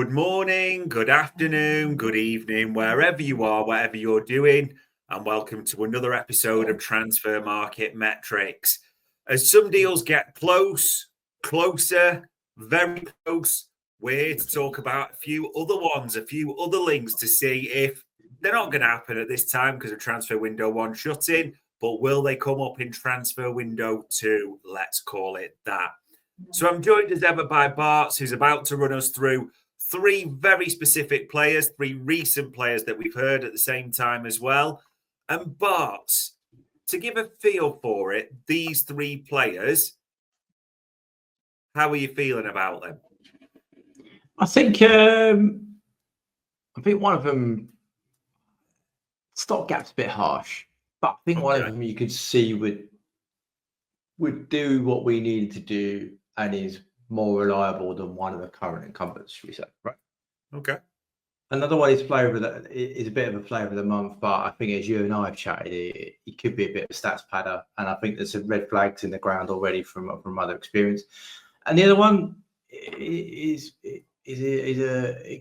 Good morning, good afternoon, good evening, wherever you are, whatever you're doing, and welcome to another episode of Transfer Market Metrics. As some deals get closer, very close, we're here to talk about a few other ones, a few other links to see if they're not going to happen at this time because of transfer window 1 shutting, but will they come up in transfer window 2? Let's call it that. So I'm joined as ever by Bart, who's about to run us through 3 very specific players, 3 recent players that we've heard at the same time as well. And Bart, to give a feel for it, these 3 players, how are you feeling about them? I think one of them, stopgap's a bit harsh, but I think one of them you could see would do what we needed to do and is more reliable than one of the current incumbents, should we say? Right. Okay. Another one is a bit of a flavour of the month, but I think as you and I have chatted, it could be a bit of a stats padder, and I think there's some red flags in the ground already from other experience. And the other one it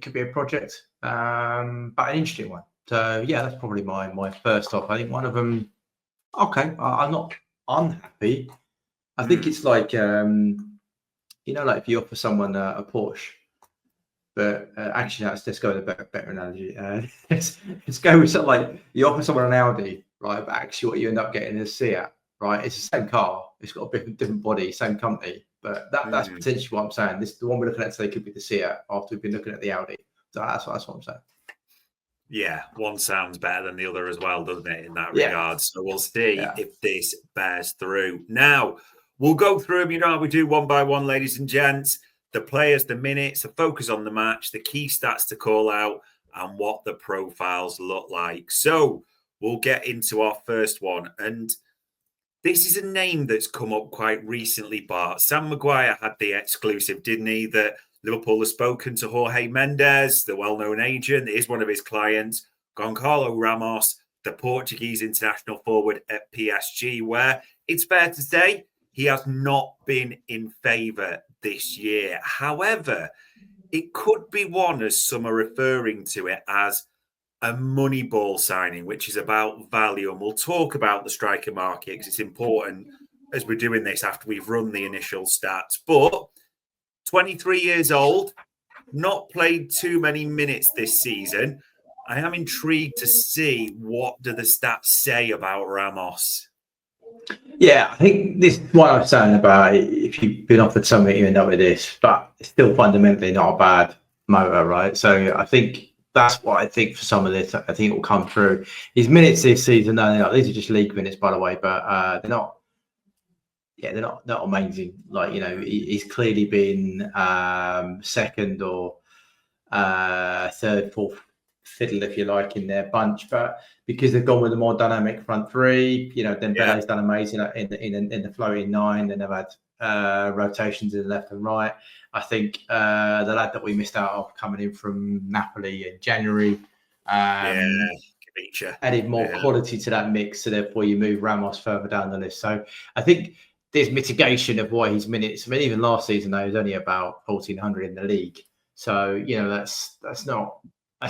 could be a project, but an interesting one. So yeah, that's probably my first off. I think one of them. Okay, I'm not unhappy. I think it's like like if you offer someone a Porsche, but actually let's go with a better analogy. Let's go with something like you offer someone an Audi, right? But actually, what you end up getting is a Seat, right? It's the same car, it's got a different body, same company, but that's potentially what I'm saying. The one we're looking at today could be the Seat after we've been looking at the Audi. So that's what I'm saying. Yeah, one sounds better than the other as well, doesn't it, in that regard? So we'll see if this bears through. Now, we'll go through them, how we do one by one, ladies and gents. The players, the minutes, the focus on the match, the key stats to call out, and what the profiles look like. So we'll get into our first one. And this is a name that's come up quite recently, Bart. Sam Maguire had the exclusive, didn't he, that Liverpool has spoken to Jorge Mendes, the well-known agent, is one of his clients, Gonçalo Ramos, the Portuguese international forward at PSG, where it's fair to say he has not been in favour this year. However, it could be one, as some are referring to it, as a money ball signing, which is about value. And we'll talk about the striker market because it's important as we're doing this after we've run the initial stats. But 23 years old, not played too many minutes this season. I am intrigued to see what do the stats say about Ramos. Yeah, I think this is what I was saying about if you've been offered something, you end up with this, but it's still fundamentally not a bad motor, right? So I think that's what I think for some of this. I think it will come through. His minutes this season, no, these are just league minutes, by the way, but they're not. Yeah, they're not amazing. Like, he's clearly been second or third, fourth fiddle, if you like, in their bunch. But because they've gone with a more dynamic front three, Dembele's done amazing in the floating 9. Then they've had rotations in the left and right. I think the lad that we missed out of coming in from Napoli in January added more quality to that mix. So therefore you move Ramos further down the list. So I think there's mitigation of why his minutes. I mean, even last season, though, he was only about 1,400 in the league. So, that's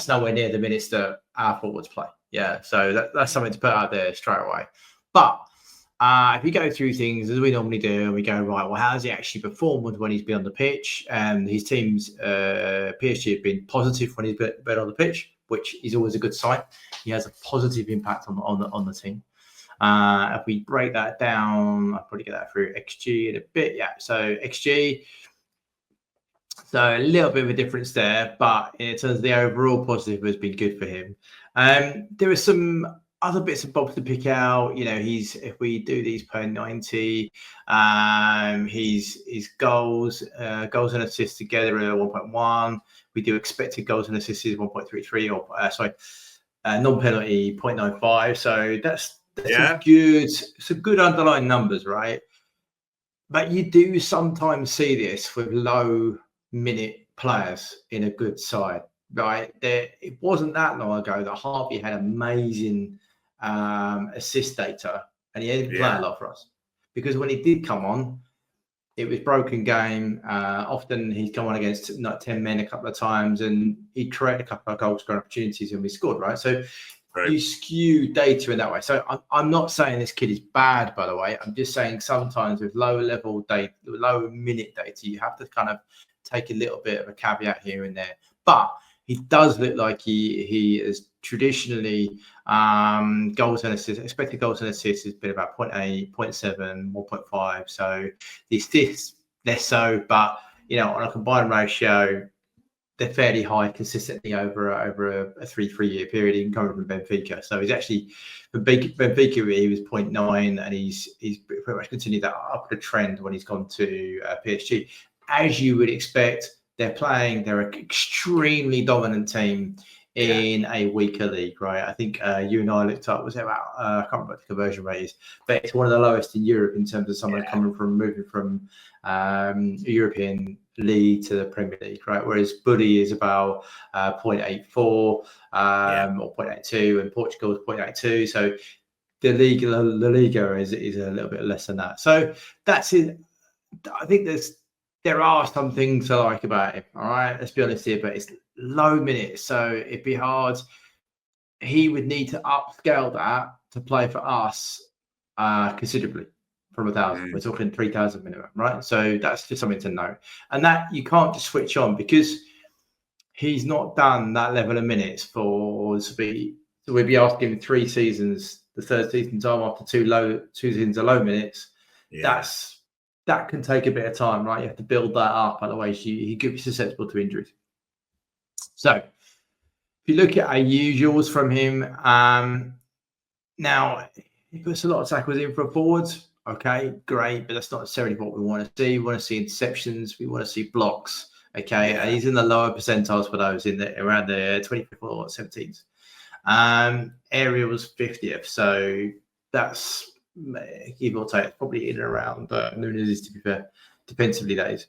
nowhere near the minutes that our forwards play. Yeah, so that's something to put out there straight away. But if you go through things as we normally do, and we go, right, well, how has he actually performed when he's been on the pitch? And his team's PSG have been positive when he's been on the pitch, which is always a good sign. He has a positive impact on the team. If we break that down, I'll probably get that through XG in a bit. Yeah, so XG, so a little bit of a difference there, but in terms of the overall positive has been good for him. There are some other bits and bobs to pick out. If we do these per 90, his goals and assists together are 1.1. We do expected goals and assists is 1.33, or non-penalty 0.95. So that's some good underlying numbers, right? But you do sometimes see this with low minute players in a good side, right? It wasn't that long ago that Harvey had amazing assist data, and he didn't play a lot for us because when he did come on, it was broken game. Often he's come on against 10 men a couple of times, and he created a couple of goal scoring opportunities, and we scored, right? So you skew data in that way. So I'm not saying this kid is bad, by the way. I'm just saying sometimes with lower level data, lower minute data, you have to kind of take a little bit of a caveat here and there. But he does look like he is traditionally goals and assists, expected goals and assists has been about 0.8, 0.7, 1.5. So the assists less so, but on a combined ratio, they're fairly high consistently over a 3-year period. He can come from Benfica. So he's actually for Benfica, he was 0.9, and he's pretty much continued that upward trend when he's gone to PSG. As you would expect, they're an extremely dominant team in a weaker league, right? I think you and I looked up, was it about, I can't remember what the conversion rate is, but it's one of the lowest in Europe in terms of someone moving from European league to the Premier League, right? Whereas Buddy is about 0.84 or 0.82, and Portugal is 0.82. So the Liga is a little bit less than that. So that's it. I think there are some things I like about him. All right, let's be honest here, but it's low minutes, so it'd be hard. He would need to upscale that to play for us considerably from 1,000. We're talking 3,000 minimum, right? So that's just something to know. And that you can't just switch on because he's not done that level of minutes for. So we'd be asking him 3 seasons, the third season time after 2 seasons of low minutes. That can take a bit of time, right? You have to build that up. Otherwise, he could be susceptible to injuries. So if you look at our usuals from him, now he puts a lot of tackles in for forwards. Okay, great, but that's not necessarily what we want to see. We want to see interceptions. We want to see blocks. Okay, and he's in the lower percentiles for those around the 25th or 17th. Area was 50th, so that's give or take, probably in and around Nunes, to be fair, defensively that is.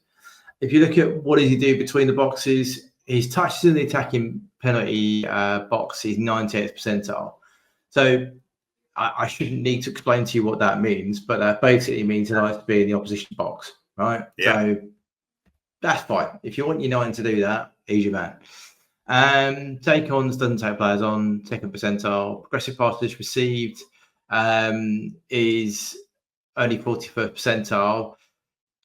If you look at what does he do between the boxes, his touches in the attacking penalty box is 98th percentile. So I shouldn't need to explain to you what that means, but that basically means he likes to be in the opposition box, right? Yeah. So that's fine. If you want your 9 to do that, he's your man. Take-ons doesn't take players on, 2nd percentile. Progressive passes received is only 41st percentile.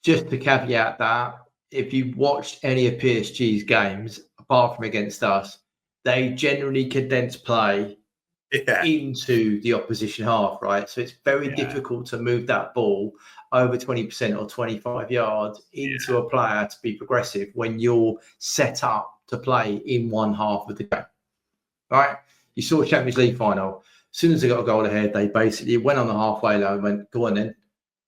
Just to caveat that, if you watched any of PSG's games, apart from against us, they generally condense play into the opposition half, right? So it's very difficult to move that ball over 20% or 25 yards into a player to be progressive when you're set up to play in one half of the game, right? You saw Champions League final. As soon as they got a goal ahead, they basically went on the halfway line and went, go on then.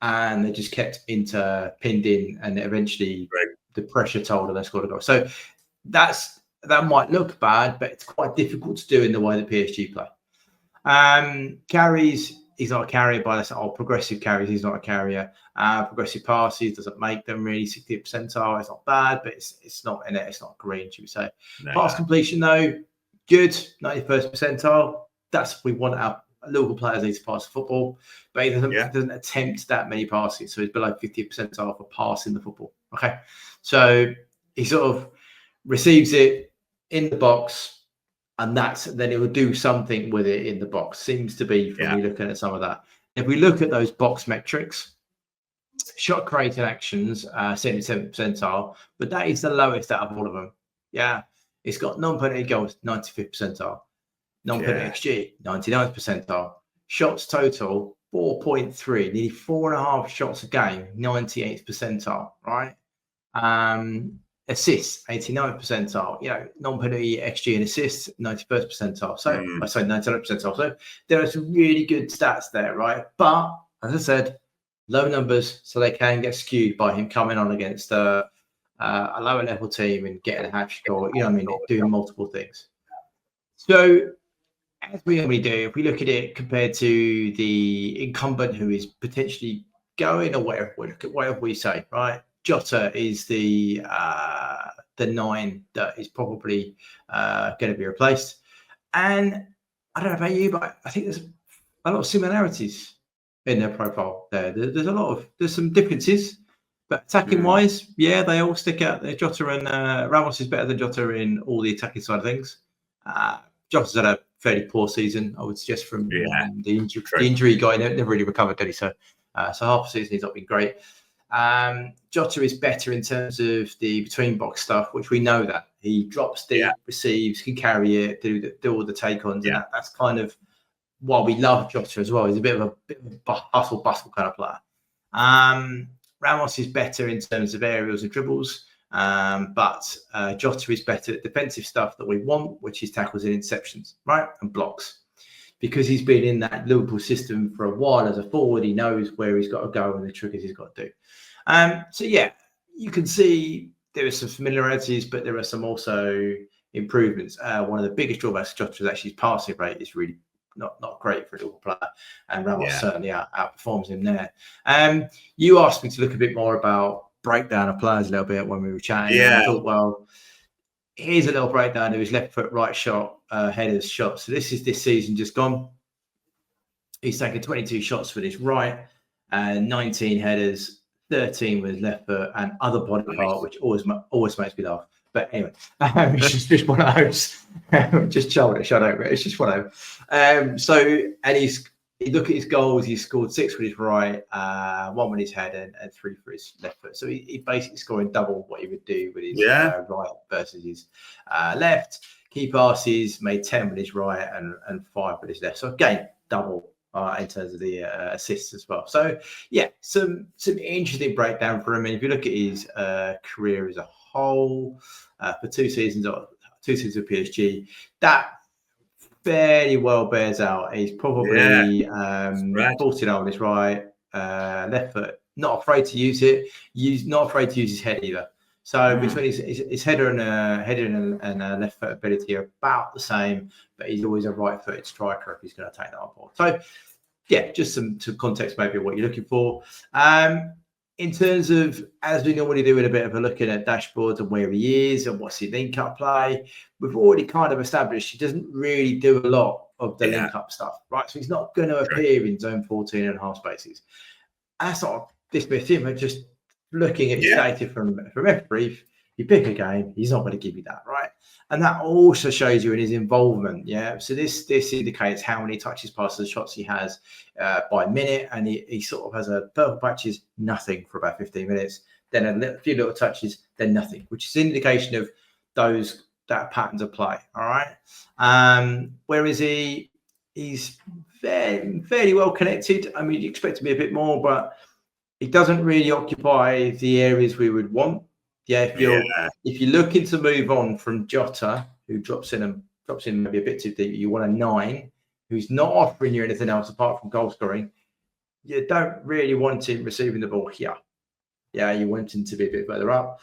And they just kept pinned in, and eventually the pressure told and they scored a goal. So that might look bad, but it's quite difficult to do in the way that PSG play. Carries, he's not a carrier by this. Progressive carries, he's not a carrier. Progressive passes doesn't make them really 60th percentile. It's not bad, but it's not in it. It's not green, should we say? Pass completion though, good, 91st percentile. That's what we want our local players need to pass the football, but he doesn't attempt that many passes, so he's below 50th percentile for passing the football. Okay, so he sort of receives it in the box, and then he will do something with it in the box. Seems to be from me looking at some of that. If we look at those box metrics, shot creating actions, 77th percentile, but that is the lowest out of all of them. Yeah, it's got non-penalty goals, 95th percentile. Non-penalty XG, 99th percentile. Shots total, 4.3, nearly 4.5 shots a game, 98th percentile, right? Assists, 89th percentile. Non-penalty XG and assists, 91st percentile. So I say 99th percentile. So there are some really good stats there, right? But as I said, low numbers, so they can get skewed by him coming on against a lower level team and getting a hat-trick or doing multiple things. So as we normally do, if we look at it compared to the incumbent who is potentially going, or whatever we say, right? Jota is the 9 that is probably going to be replaced. And I don't know about you, but I think there's a lot of similarities in their profile there. There's some differences, But attacking wise, yeah, they all stick out. Jota and Ramos is better than Jota in all the attacking side of things. Jota's had a fairly poor season, I would suggest, from the injury guy. Never really recovered, did he? So half the season he's not been great. Jota is better in terms of the between box stuff, which we know that he drops deep, receives, can carry it, do all the take-ons, and that's kind of why we love Jota as well. He's a bit of a hustle bustle kind of player. Ramos is better in terms of aerials and dribbles, but Jota is better at defensive stuff that we want, which is tackles and interceptions, right, and blocks. Because he's been in that Liverpool system for a while as a forward, he knows where he's got to go and the triggers he's got to do. So yeah, you can see there are some familiarities, but there are some also improvements. One of the biggest drawbacks of Jota is actually his passing rate is really not great for a Liverpool player, and Ramos certainly outperforms him there. You asked me to look a bit more about breakdown of players a little bit when we were chatting. And I thought, well, here's a little breakdown of his left foot right shot, headers shot. So this is this season just gone. He's taken 22 shots with his right, 19 headers, 13 with his left foot, and other body part, which always makes me laugh. But anyway, it's just one of those. Just childish, I don't. It's just one of them. And you look at his goals. He's scored 6 with his right, 1 with his head, and 3 for his left foot. So he's basically scoring double what he would do with his right versus his left. Key passes, made 10 with his right and 5 with his left. So again, double in terms of the assists as well. So yeah, some interesting breakdown for him. And if you look at his career as a whole, for 2 seasons of PSG, that fairly well bears out. He's probably 40 on his right, left foot, not afraid to use it. Not afraid to use his head either. So between his header and left foot ability are about the same, but he's always a right-footed striker if he's going to take that on board. So yeah, just some context maybe what you're looking for. In terms of, as we normally do in a bit of a looking at dashboards and where he is and what's his link-up play, we've already kind of established he doesn't really do a lot of the link-up stuff, right? So he's not going to appear in zone 14 and half spaces. And that's not dismiss him, but just looking at his data from F3, you pick a game, he's not going to give you that, right? And that also shows you in his involvement, So this indicates how many touches, passes, shots he has by minute, and he sort of has a purple patches, nothing for about 15 minutes, then a few little touches, then nothing, which is an indication of that patterns of play, all right? Whereas he's fairly well connected. I mean, you expect to be a bit more, but he doesn't really occupy the areas we would want. If you're looking to move on from Jota, who drops in maybe a bit too deep, you want a 9 who's not offering you anything else apart from goal scoring. You don't really want him receiving the ball here. You want him to be a bit further up.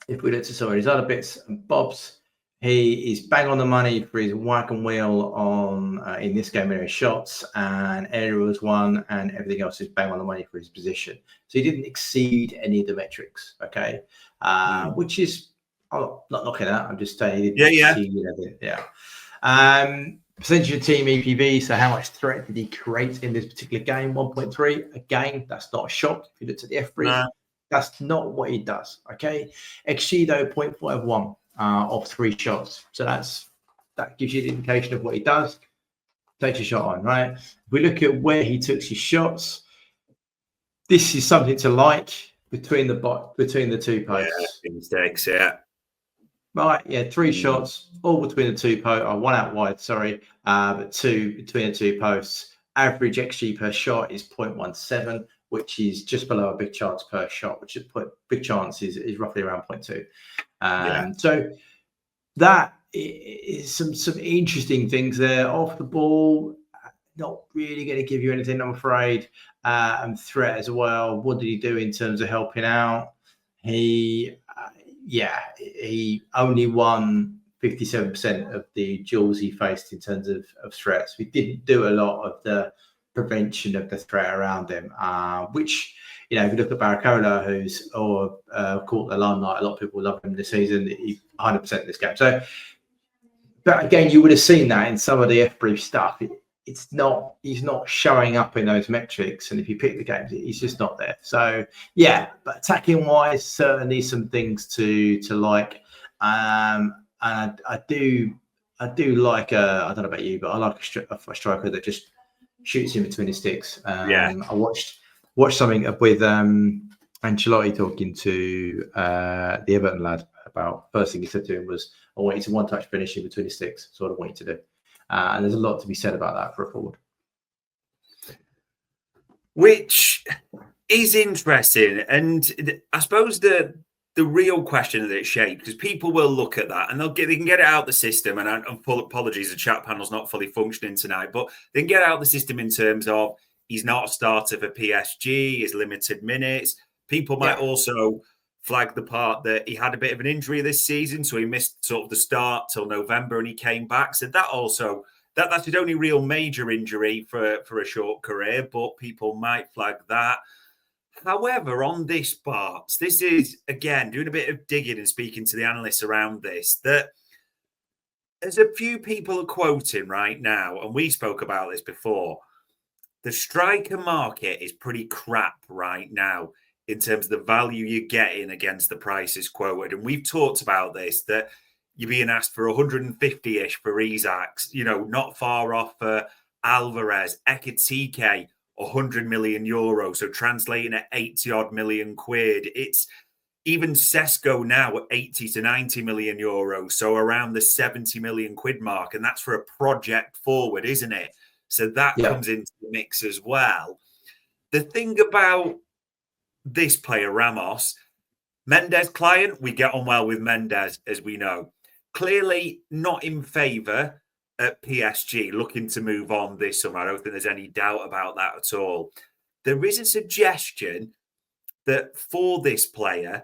If we look to some of his other bits and bobs, he is bang on the money for his whack and wheel on in this game in his shots, and aerials 1, and everything else is bang on the money for his position. So he didn't exceed any of the metrics, okay? Which is, I'm not knocking that. I'm just saying he didn't exceed anything. Percentage of team EPV, so how much threat did he create in this particular game? 1.3. Again, that's not a shock. If you looked at the F3, that's not what he does, okay? XG though, 0.51. Of 3 shots. So that gives you the indication of what he does. Takes a shot on, right? If we look at where he took his shots, this is something to like between the 2 posts. Mistakes, Right, 3 shots, all between the 2 posts, 1 out wide, but 2 between the 2 posts. Average XG per shot is 0.17, which is just below a big chance per shot, which is big chance is roughly around 0.2. So that is some interesting things there. Off the ball, not really going to give you anything, I'm afraid. And threat as well. What did he do in terms of helping out? He only won 57% of the duels he faced in terms of threats. We didn't do a lot of the prevention of the threat around him, which, if you look at Barcola, who's caught the limelight, a lot of people love him this season. He 100% in this game. So, but again, you would have seen that in some of the F brief stuff. he's not showing up in those metrics. And if you pick the games, he's just not there. So yeah, but attacking wise, certainly some things to like. And I do like I don't know about you, but I like a striker that just shoots in between the sticks. I watched something with Ancelotti talking to the Everton lad about, first thing he said to him was, I want you to one touch finish in between the sticks. That's what I want you to do. And there's a lot to be said about that for a forward. Which is interesting. And I suppose the real question that it's shaped, because people will look at that and they can get it out the system. And apologies, the chat panel's not fully functioning tonight, but they can get out the system in terms of he's not a starter for PSG, his limited minutes. People might also flag the part that he had a bit of an injury this season, so he missed sort of the start till November and he came back. So that also, that's his only real major injury for a short career, but people might flag that. However, on this part, this is, again, doing a bit of digging and speaking to the analysts around this, that there's a few people are quoting right now, and we spoke about this before, the striker market is pretty crap right now in terms of the value you're getting against the prices quoted. And we've talked about this, that you're being asked for 150-ish for Isaacs, not far off for Alvarez, Ekitike, 100 million euros. So translating at 80-odd million quid. It's even Sesko now at 80 to 90 million euros. So around the 70 million quid mark. And that's for a project forward, isn't it? So that comes into the mix as well. The thing about this player, Ramos, Mendes client, we get on well with Mendes, as we know. Clearly not in favour at PSG, looking to move on this summer. I don't think there's any doubt about that at all. There is a suggestion that for this player,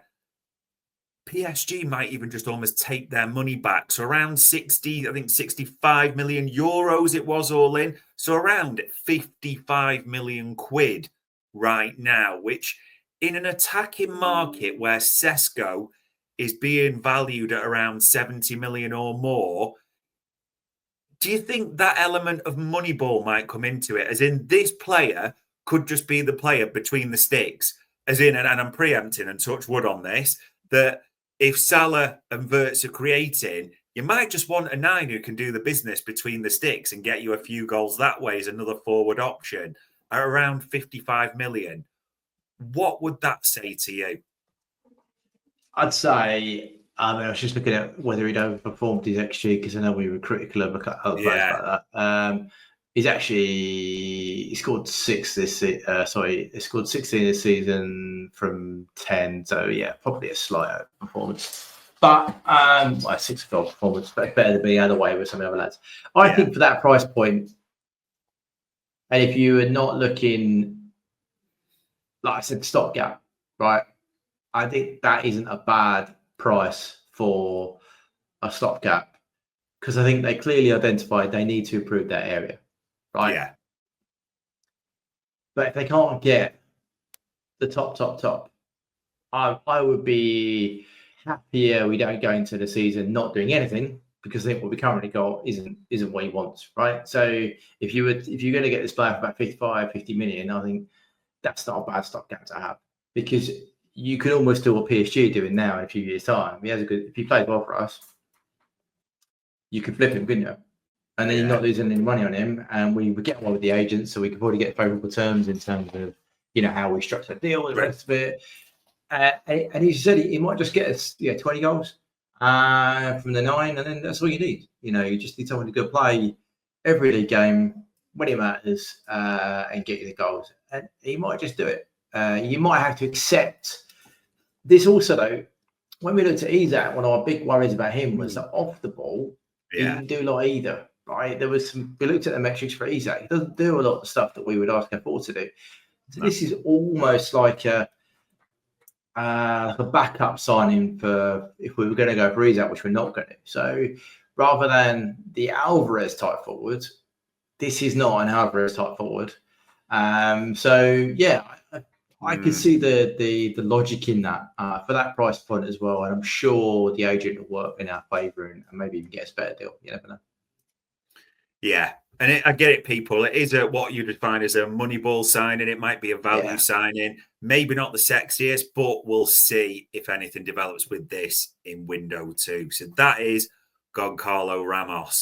PSG might even just almost take their money back. So around 65 million euros it was all in. So around 55 million quid right now, which in an attacking market where Sesko is being valued at around 70 million or more, do you think that element of Moneyball might come into it? As in, this player could just be the player between the sticks. As in, and I'm preempting and touch wood on this, that if Salah and Wirtz are creating, you might just want a 9 who can do the business between the sticks and get you a few goals that way as another forward option at around 55 million. What would that say to you? I'd say, I was just looking at whether he'd overperformed his XG, because I know we were critical of other players about that. He scored 6 this he scored 16 this season from 10. So yeah, probably a slight performance. But 6 goal performance, but better than being the other way with some of the other lads. I think for that price point, and if you are not looking, like I said, stopgap, right? I think that isn't a bad price for a stopgap, because I think they clearly identified they need to improve that area, right? Yeah. But if they can't get the top, I would be happier we don't go into the season not doing anything, because I think what we currently got isn't what he wants, right? So if you're going to get this player for about 55, 50 million, I think that's not a bad stopgap to have, because you can almost do what PSG are doing now in a few years' time. If he plays well for us, you could flip him, couldn't you? And then you're not losing any money on him, and we would get one with the agents, so we could probably get favourable terms in terms of how we structure the deal, the rest of it. And he said he might just get us 20 goals from the 9, and then that's all you need. You just need someone to go play every league game when it matters and get you the goals. And he might just do it. You might have to accept this also, though. When we looked at Isaac, one of our big worries about him was that off the ball, he didn't do a lot either. Right? We looked at the metrics for Isaac. He doesn't do a lot of stuff that we would ask him to do. So this is almost like a backup signing for if we were going to go for Isaac, which we're not going to. So rather than the Alvarez type forward, this is not an Alvarez type forward. I could see the logic in that for that price point as well. And I'm sure the agent will work in our favour and maybe even get us a better deal. You never know. Yeah, And I get it, people. It is what you define as a Moneyball signing. It might be a value signing. Maybe not the sexiest, but we'll see if anything develops with this in window 2. So that is Gonçalo Ramos.